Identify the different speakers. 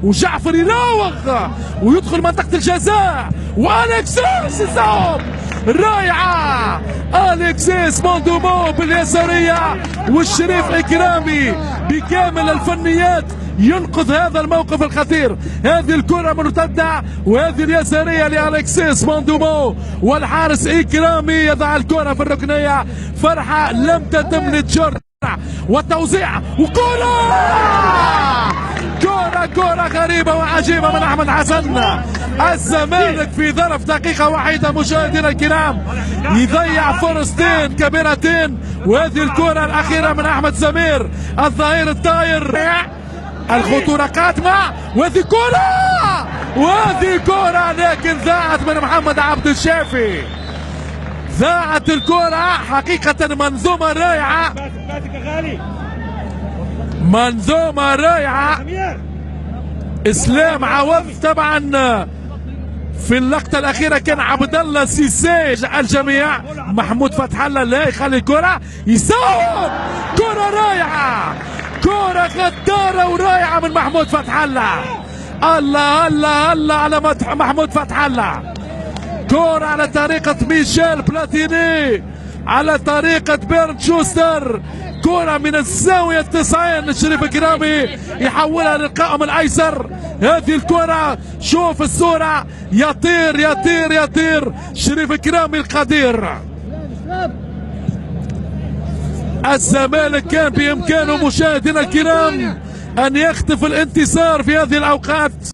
Speaker 1: وجعفر يراوغ ويدخل منطقة الجزاء، والكسيس يصوب رائعة. الكسيس موندومو باليسارية، والشريف إكرامي بكامل الفنيات ينقذ هذا الموقف الخطير. هذه الكرة مرتدة، وهذه اليسارية لألكسيس موندومو، والحارس إكرامي يضع الكرة في الركنية. فرحة لم تتم لتشر، والتوزيع وكرة كرة غريبة وعجيبة من أحمد حسن. الزمالك في ظرف دقيقة واحدة مشاهدينا الكرام يضيع فرصتين كبيرتين، وهذه الكرة الأخيرة من أحمد سمير الظهير الطاير. الخطورة قاتمة، وهذه كرة لكن ضاعت من محمد عبد الشافي. ضاعت الكرة حقيقة. منظومة رائعة، منظومة رائعة. اسلام عوض طبعا في اللقطة الأخيرة كان عبد الله سيسي الجميع. محمود فتح الله لا يخلي الكرة يصوب. كرة رائعة، كرة غدارة ورائعة من محمود فتح الله. الله الله الله على محمود فتح الله. كرة على طريقة ميشيل بلاتيني، على طريقة بيرن شوستر. كرة من الزاوية 90 الشريف إكرامي يحولها للقائم الأيسر. هذه الكرة شوف الصورة، يطير يطير يطير شريف إكرامي القدير. الزمالك كان بإمكانه مشاهدينا الكرام أن يخطف الانتصار في هذه الأوقات.